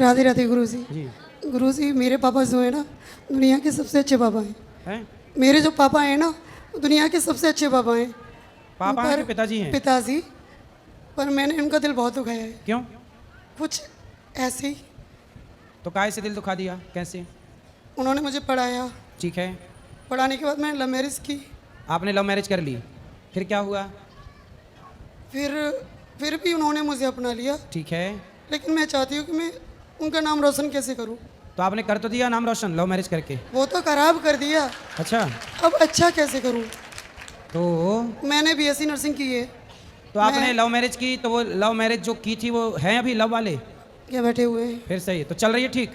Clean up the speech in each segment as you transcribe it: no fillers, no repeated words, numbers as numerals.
राधे राधे गुरु जी। जी गुरु जी, मेरे पापा जो है ना, दुनिया के सबसे अच्छे पापा हैं। हैं? मेरे जो पापा हैं ना, वो दुनिया के सबसे अच्छे पापा हैं। पापा हैं कि पिताजी हैं? पिताजी। पर मैंने उनका दिल बहुत दुखाया है, क्यों? कुछ ऐसे ही। तो काहे से दिल दुखा दिया, कैसे? उन्होंने मुझे पढ़ाया, ठीक है, पढ़ाने के बाद मैंने लव मैरिज की। आपने लव मैरिज कर ली, फिर क्या हुआ? फिर भी उन्होंने मुझे अपना लिया। ठीक है, लेकिन मैं चाहती हूँ कि मैं उनका नाम रोशन कैसे करूँ। तो आपने कर तो दिया नाम रोशन लव मैरिज करके। वो तो खराब कर दिया, अच्छा, अब अच्छा कैसे करूँ। तो मैंने बीएससी नर्सिंग की है। तो आपने लव मैरिज की, तो वो लव मैरिज जो की थी वो हैं अभी लव वाले? क्या बैठे हुए हैं? फिर सही है, तो चल रही है ठीक?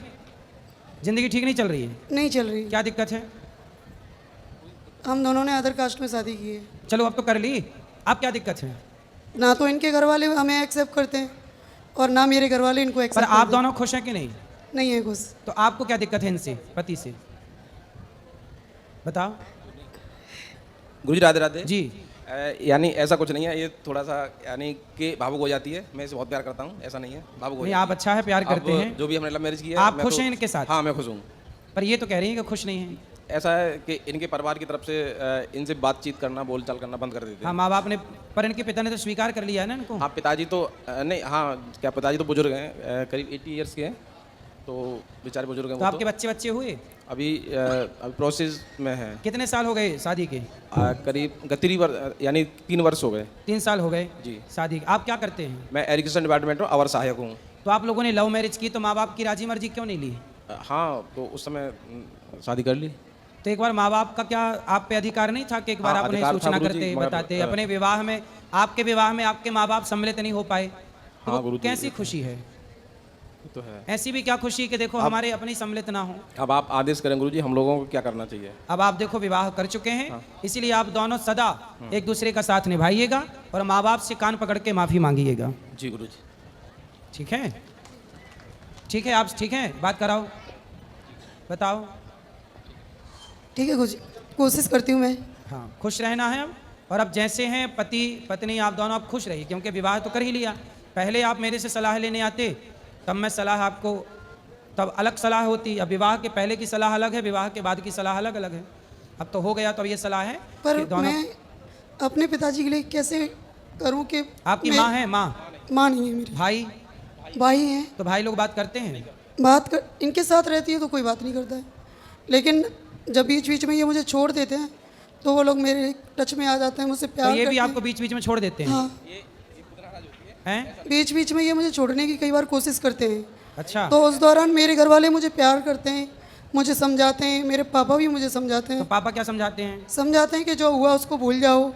जिंदगी ठीक नहीं चल रही है? नहीं चल रही। क्या दिक्कत है? हम दोनों ने अदर कास्ट में शादी की है। चलो अब तो कर ली, अब क्या दिक्कत है? ना तो इनके घर वाले हमें एक्सेप्ट करते हैं और ना मेरे घर वाले इनको पर एक्सेप्ट आप करते हैं। दोनों खुश हैं कि नहीं? नहीं है खुश। तो आपको क्या दिक्कत है इनसे, पति से? बताओ। गुरुजी राधे राधे जी, यानी ऐसा कुछ नहीं है, ये थोड़ा सा यानी कि भावुक हो जाती है। मैं इसे बहुत प्यार करता हूँ, ऐसा नहीं है, भावुक हो नहीं जाती आप अच्छा है, प्यार है। करते अब हैं। जो भी हमने लव मैरिज किया आप मैं खुश तो- हैं इनके साथ? हाँ मैं खुश हूँ। पर ये तो कह रही हैं कि खुश नहीं है। ऐसा है कि इनके परिवार की तरफ से इनसे बातचीत करना, बोलचाल करना बंद कर देते हाँ, हैं। माँ बाप ने, पर इनके पिता ने तो स्वीकार कर लिया है ना इनको। हाँ पिताजी तो नहीं, हाँ क्या पिताजी तो बुजुर्ग हैं, करीब 80 ईयर्स के हैं, तो बेचारे बुजुर्ग हैं तो वो आपके बच्चे बच्चे हुए? अभी प्रोसेस में है। कितने साल हो गए शादी के? करीब 3 वर्ष हो गए। 3 साल हो गए जी। शादी के। आप क्या करते हैं? मैं एजुकेशन डिपार्टमेंट में अवर सहायक हूँ। तो आप लोगों ने लव मैरिज की, तो माँ बाप की राजी मर्जी क्यों नहीं ली? हाँ तो उस समय शादी कर ली। तो एक बार माँ बाप का क्या आप पे अधिकार नहीं था कि एक बार हाँ, आप उन्हें अधिकार था सूचना गुरुजी, करते, मगर, बताते? अपने विवाह में, आपके विवाह में आपके माँ बाप सम्मिलित नहीं हो पाए, तो हाँ, वो गुरुजी, कैसी ये तो खुशी है? ये तो है। ऐसी भी क्या खुशी कि देखो हमारे अपनी सम्मिलित ना हो। अब आप आदेश करें गुरुजी, हम लोगों को क्या करना चाहिए? अब आप देखो विवाह कर चुके हैं, इसीलिए आप दोनों सदा एक दूसरे का साथ निभाइएगा और माँ बाप से कान पकड़ के माफ़ी मांगिएगा। जी गुरुजी। ठीक है? ठीक है, आप ठीक हैं? बात कराओ, बताओ। ठीक है गुरु जी, कोशिश करती हूँ मैं। हाँ, खुश रहना है अब। और अब जैसे हैं पति पत्नी, आप दोनों अब खुश रहिए, क्योंकि विवाह तो कर ही लिया। पहले आप मेरे से सलाह लेने आते, तब मैं सलाह आपको, तब अलग सलाह होती। अब विवाह के पहले की सलाह अलग है, विवाह के बाद की सलाह अलग अलग है। अब तो हो गया, तो अब ये सलाह है पर कि दोनों। मैं अपने पिताजी के लिए कैसे करूँ कि आपकी माँ है? माँ माँ नहीं है मेरी, भाई? भाई हैं। तो भाई लोग बात करते हैं? बात कर, इनके साथ रहती है तो कोई बात नहीं करता है, लेकिन जब बीच बीच में ये मुझे छोड़ देते हैं तो वो लोग मेरे टच में आ जाते हैं, मुझसे तो प्यार ये भी करते आपको बीच बीच में छोड़ देते हैं? हाँ, हैं? बीच बीच में ये मुझे छोड़ने की कई बार कोशिश करते हैं। अच्छा, तो उस दौरान मेरे घर वाले मुझे प्यार करते हैं, मुझे समझाते हैं, मेरे पापा भी मुझे समझाते तो हैं। पापा क्या समझाते हैं? समझाते हैं कि जो हुआ उसको भूल जाओ,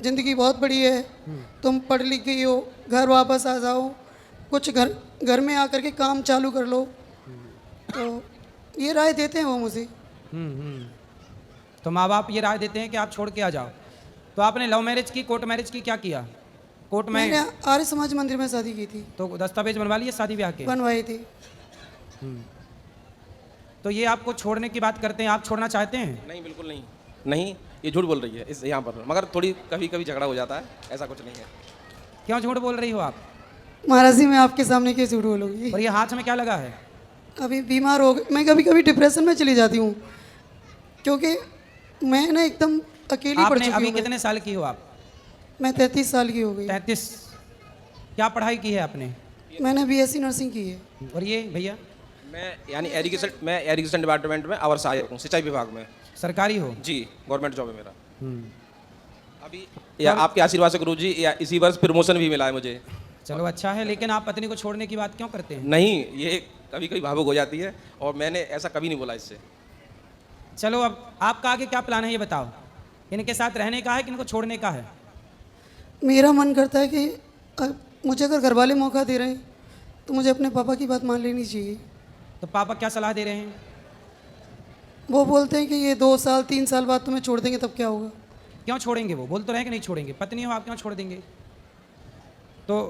ज़िंदगी बहुत बड़ी है, तुम पढ़ लिख गई हो, घर वापस आ जाओ, कुछ घर में आकर के काम चालू कर लो। तो ये राय देते हैं वो मुझे। तो माँ बाप ये राय देते हैं कि आप छोड़ के आ जाओ। तो आपने लव मैरिज की, कोर्ट मैरिज की, क्या किया? कोर्ट में? मैंने आर्य समाज मंदिर में शादी की थी, तो दस्तावेज बनवा लिए शादी ब्याह के? बनवाई थी। तो ये आपको छोड़ने की बात करते हैं, आप छोड़ना चाहते हैं? नहीं बिल्कुल नहीं, नहीं ये झूठ बोल रही है इस यहाँ पर, मगर थोड़ी कभी कभी झगड़ा हो जाता है, ऐसा कुछ नहीं है। क्यों झूठ बोल रही हो आप? महाराज जी, मैं आपके सामने क्यों झूठ बोलूँगी? और ये हाथ में क्या लगा है? अभी बीमार हो गई मैं, कभी कभी डिप्रेशन में चली जाती हूँ, क्योंकि मैं ना एकदम अकेली पड़ आपने चुकी अभी हूँ। कितने साल की हो आप? मैं 33 साल की हो गई। 33। क्या पढ़ाई की है आपने? मैंने बीएससी नर्सिंग की है। और ये भैया? मैं यानी एजुकेशन डिपार्टमेंट में अवर सहायक हूँ, सिंचाई विभाग में। सरकारी हो? जी, गवर्नमेंट जॉब है मेरा। अभी या आपके आशीर्वाद से गुरुजी, या इसी वर्ष प्रमोशन भी मिला है मुझे। चलो अच्छा है, लेकिन आप पत्नी को छोड़ने की बात क्यों करते हैं? नहीं, ये कभी कभी भावुक हो जाती है और मैंने ऐसा कभी नहीं बोला इससे। चलो अब आपका आगे क्या प्लान है ये बताओ। इनके साथ रहने का है कि इनको छोड़ने का है? मेरा मन करता है कि मुझे अगर घर वाले मौका दे रहे हैं तो मुझे अपने पापा की बात मान लेनी चाहिए। तो पापा क्या सलाह दे रहे हैं? वो बोलते हैं कि ये 2 साल 3 साल बाद तुम्हें छोड़ देंगे, तब क्या होगा? क्यों छोड़ेंगे? वो बोल तो रहे कि नहीं छोड़ेंगे, पत्नी हो आप, क्यों छोड़ देंगे? तो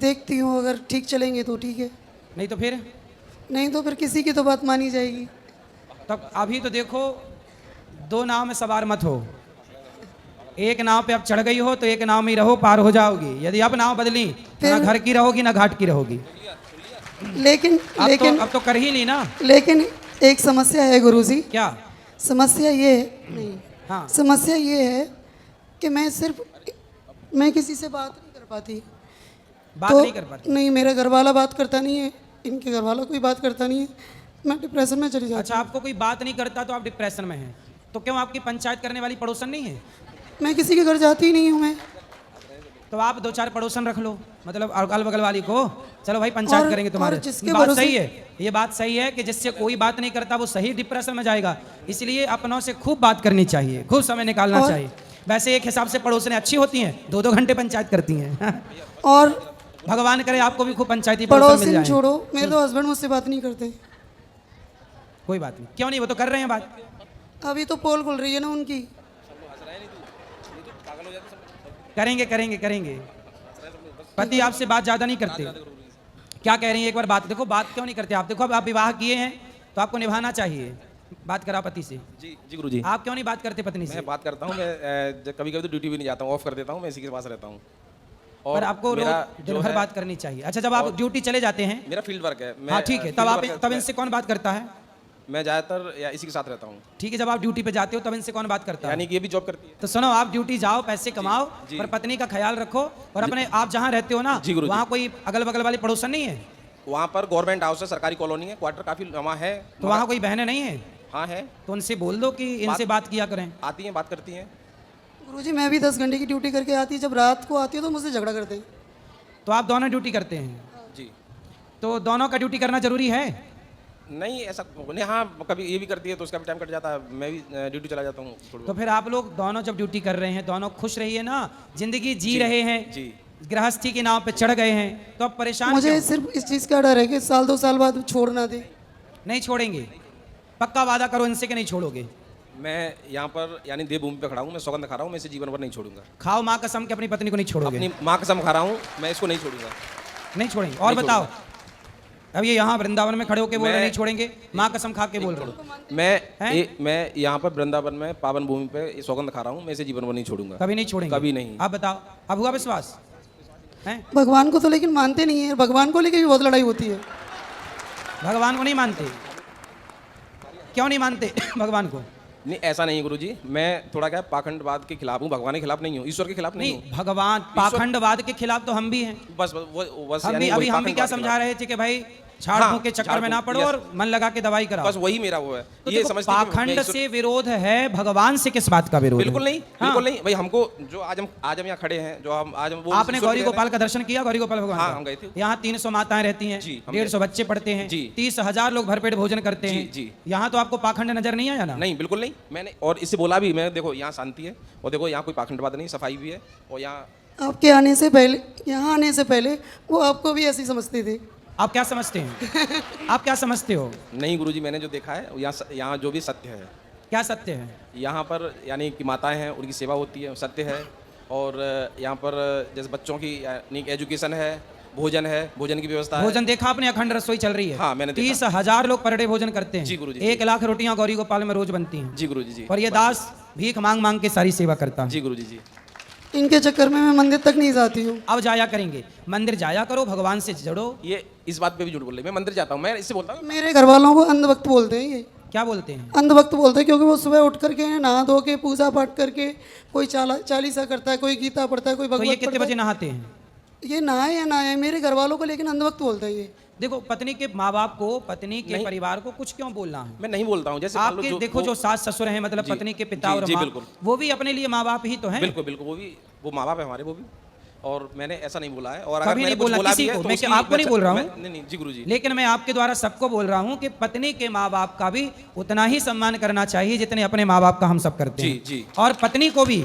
देखती हूँ, अगर ठीक चलेंगे तो ठीक है, नहीं तो फिर? नहीं तो फिर किसी की तो बात मानी जाएगी। तब अभी तो देखो, 2 नाव में सवार मत हो। एक नाव पे अब चढ़ गई हो तो एक नाव में ही रहो, पार हो जाओगी। यदि अब नाव बदली तो ना घर की रहोगी ना घाट की रहोगी। लेकिन अब तो कर ही ली ना। लेकिन एक समस्या है गुरुजी। क्या? समस्या ये नहीं, हाँ, समस्या ये है कि मैं किसी से बात नहीं कर पाती। बात नहीं कर पाती। नहीं, मेरा घर वाला बात करता नहीं है, इनके घर वाला कोई बात करता नहीं है, मैं डिप्रेशन में चली जाती अच्छा, आपको कोई बात नहीं करता तो आप डिप्रेशन में हैं, तो क्यों आपकी पंचायत करने वाली पड़ोसन नहीं है? हूँ। मैं किसी के घर जाती ही नहीं हूँ मैं। तो आप 2-4 पड़ोसन रख लो, मतलब अगल बगल वाली को। चलो भाई पंचायत और- करेंगे तुम्हारे। और जिसके ये बात भरोसे- सही है, ये बात सही है कि जिससे कोई बात नहीं करता वो सही डिप्रेशन में जाएगा। इसलिए अपनों से खूब बात करनी चाहिए, खूब समय निकालना और- चाहिए। वैसे एक हिसाब से पड़ोसनें अच्छी होती हैं, 2-2 घंटे पंचायत करती हैं। और भगवान करे आपको भी खूब पंचायती पड़ोसन मिल पड़ोसी जाए। छोड़ो, मेरे तो हस्बैंड मुझसे बात नहीं करते। कोई बात नहीं, क्यों नहीं, वो तो कर रहे हैं बात। अभी तो पोल खुल रही है ना उनकी। करेंगे करेंगे करेंगे। पति आपसे बात ज्यादा नहीं करते। क्या कह रही है, एक बार बात देखो, बात क्यों नहीं करते आप? देखो अब आप विवाह किए हैं तो आपको निभाना चाहिए, बात करा पति से। जी जी गुरुजी, आप क्यों नहीं बात करते पत्नी से? मैं बात करता हूँ। मैं कभी कभी तो ड्यूटी भी नहीं जाता हूँ, ऑफ कर देता हूँ, मैं इसी के पास रहता हूँ। पर आपको मेरा रोज जो दिन भर है- बात करनी चाहिए। अच्छा, जब आप ड्यूटी चले जाते हैं, मेरा फील्ड वर्क है। हाँ ठीक है, तब इनसे कौन बात करता है? मैं ज़्यादातर या इसी के साथ रहता हूँ। ठीक है, जब आप ड्यूटी पे जाते हो तब इनसे कौन बात करता है? यानी कि ये भी जॉब करती है। तो सुनो, आप ड्यूटी जाओ, पैसे कमाओ, जी। पर पत्नी का ख्याल रखो। और अपने आप जहाँ रहते हो ना, जी गुरुजी। वहाँ कोई अगल बगल वाले पड़ोसन नहीं है? वहाँ पर गवर्नमेंट हाउस है, सरकारी कॉलोनी है, क्वार्टर काफ़ी वहाँ है। तो वहाँ कोई बहनें नहीं है? हाँ है, तो उनसे बोल दो कि इनसे बात किया करें। आती हैं, बात करती हैं। गुरुजी मैं भी 10 घंटे की ड्यूटी करके आती, जब रात को आती है तो मुझसे झगड़ा करते हैं। तो आप दोनों ड्यूटी करते हैं, जी तो दोनों का ड्यूटी करना जरूरी है? नहीं ऐसा नहीं, हाँ कभी ये भी करती है तो उसका भी टाइम कट जाता है, मैं भी ड्यूटी चला जाता हूँ थोड़ी तो फिर आप लोग दोनों जब ड्यूटी कर रहे हैं, दोनों खुश रहिए ना, जिंदगी जी रहे हैं, जी। गृहस्थी के नाव पे चढ़ गए हैं, तो अब परेशान मुझे क्यों? सिर्फ इस चीज़ का डर है कि साल 2 साल बाद छोड़ना दे। नहीं छोड़ेंगे, पक्का वादा करो इनसे कि नहीं छोड़ोगे। मैं यहाँ पर यानी देवभूमि पे खड़ा हूँ, मैं सौगंध खा रहा हूँ, मैं इसे जीवन भर नहीं छोड़ूंगा। खाओ माँ कसम कि अपनी पत्नी को नहीं छोड़ोगे। अपनी माँ कसम खा रहा हूँ, मैं इसको नहीं छोड़ूंगा। नहीं छोड़ेंगे। और नहीं बताओ, अब ये यहाँ वृंदावन में खड़े होके बोल रहे मैं- नहीं छोड़ेंगे, माँ कसम खा के बोल रहे हो। मैं यहाँ पर वृंदावन में पावन भूमि पे ये सौगंध खा रहा हूँ, मैं इसे जीवन भर नहीं छोड़ूंगा। कभी नहीं छोड़ेंगे? कभी नहीं। आप बताओ, अब हुआ विश्वास है? भगवान को तो लेकिन मानते नहीं है, भगवान को लेके भी बहुत लड़ाई होती है। भगवान को नहीं मानते? क्यों नहीं मानते भगवान को? नहीं ऐसा नहीं गुरुजी, मैं थोड़ा क्या पाखंडवाद के खिलाफ हूँ, भगवान के खिलाफ नहीं हूँ, ईश्वर के खिलाफ नहीं हूँ। नहीं, भगवान पाखंडवाद के खिलाफ तो हम भी हैं। बस बस हम यानी भी वही अभी हम भी क्या पाखंडवाद के समझा रहे थे कि भाई झाड़ हाँ, फूंक के चक्कर झाड़ में ना फूंक, पड़ो यस। और मन लगा के दवाई कराओ। बस वही मेरा वो है। तो ये देखो, समझती हैं कि मैं पाखंड ईश्वर- से विरोध है, भगवान से किस बात का विरोध है? बिल्कुल नहीं, हाँ। बिल्कुल नहीं भाई। हमको जो आज हम यहाँ खड़े हैं, जो हम आज हम वो आपने ईश्वर गौरी के गोपाल का दर्शन किया? गौरी गोपाल भगवान हाँ, का? हम गए थे। यहाँ 300 माताएं रहती हैं, जी, हम 150 बच्चे पढ़ते हैं, जी। 30,000 लोग भरपेट भोजन करते जी, हैं। जी। यहाँ तो आपको पाखंड नजर नहीं आया ना? नहीं बिल्कुल नहीं। मैंने और इससे बोला भी, मैं देखो यहाँ शांति है और देखो यहाँ कोई पाखंडवाद नहीं, सफाई भी है और यहाँ आपके आने से पहले, यहाँ आने से पहले वो आपको भी ऐसी समझते थे। आप क्या समझते हैं? आप क्या समझते हो? नहीं गुरुजी, मैंने जो देखा है यहाँ जो भी सत्य है, क्या सत्य है? यहाँ पर यानी कि माताएं हैं, उनकी सेवा होती है, सत्य है। और यहाँ पर जैसे बच्चों की यानी एजुकेशन है, भोजन है, भोजन की व्यवस्था है। भोजन देखा आपने? अखंड रसोई चल रही है। हाँ, मैंने देखा। 30,000 लोग पर डे भोजन करते हैं। जी, गुरुजी। 1 लाख रोटियां गौरी गोपाल में रोज बनती हैं। जी गुरुजी जी। और ये दास भीख मांग मांग के सारी सेवा करता है। जी गुरुजी जी। इनके चक्कर में मैं मंदिर तक नहीं जाती हूँ। अब जाया करेंगे, मंदिर जाया करो, भगवान से जड़ो। ये इस बात पे भी झूठ बोल रही है। मैं मंदिर जाता हूँ, मैं इससे बोलता हूँ। मेरे घर वालों को अंधभक्त बोलते हैं। ये क्या बोलते हैं? अंधभक्त बोलते हैं क्योंकि वो सुबह उठ करके नहा धो के पूजा पाठ करके कोई चालीसा करता है, कोई गीता पढ़ता है, कोई तो ये भगवत कितने पढ़ता बजे नहाते हैं? है। ये नहाए या नहाए, मेरे घर वालों को लेकिन अंधभक्त बोलते हैं ये। देखो, पत्नी के माँ बाप को, पत्नी के परिवार को कुछ क्यों बोलना है? मैं नहीं बोलता हूँ। जैसे मान लो आपके देखो जो सास ससुर हैं, मतलब जी, पत्नी के पिता जी, और जी, माँ, बिल्कुल। वो भी अपने लिए माँ बाप ही तो हैं। बिल्कुल बिल्कुल, वो माँ बाप है हमारे, वो भी। और मैंने ऐसा नहीं बोला है। और अगर कभी मैंने नहीं कुछ बोला बोला किसी भी है को, तो मैं उसकी आपको नहीं बोल रहा हूँ। नहीं नहीं जी गुरुजी। लेकिन मैं आपके द्वारा सबको बोल रहा हूँ कि पत्नी के माँ बाप का भी उतना ही सम्मान करना चाहिए जितने अपने माँ बाप का हम सब करते हैं। जी, जी। और पत्नी को भी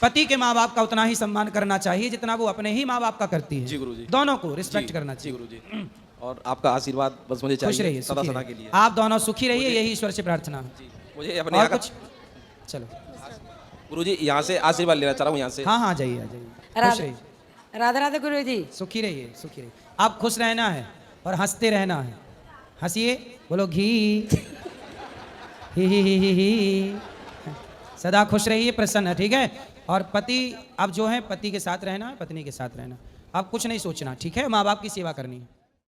पति के माँ बाप का उतना ही सम्मान करना चाहिए जितना वो अपने ही माँ बाप का करती है। जी गुरुजी। दोनों को रिस्पेक्ट जी, करना जी चाहिए। गुरुजी। और आपका आशीर्वाद बस मुझे खुश चाहिए रहिए, सदा सुखी सदा रहिए। के लिए। आप दोनों सुखी रहिए, यही ईश्वर से प्रार्थना है। जी, मुझे अपने और यहाँ का कुछ? चलो, गुरुजी यहाँ से आशीर्वाद लेना चाह रहा हूँ यहाँ से। हाँ हाँ, जाइए, आ जाइए। खुश राधे रहिए, राधे राधे गुरु जी। सुखी रहिए, सुखी रहिए। आप खुश रहना है और हंसते रहना है। हंसिए, बोलो घी ही। सदा खुश रहिए, प्रसन्न, ठीक है? और पति, अब जो है पति के साथ रहना है, पत्नी के साथ रहना। अब कुछ नहीं सोचना, ठीक है? माँ बाप की सेवा करनी है।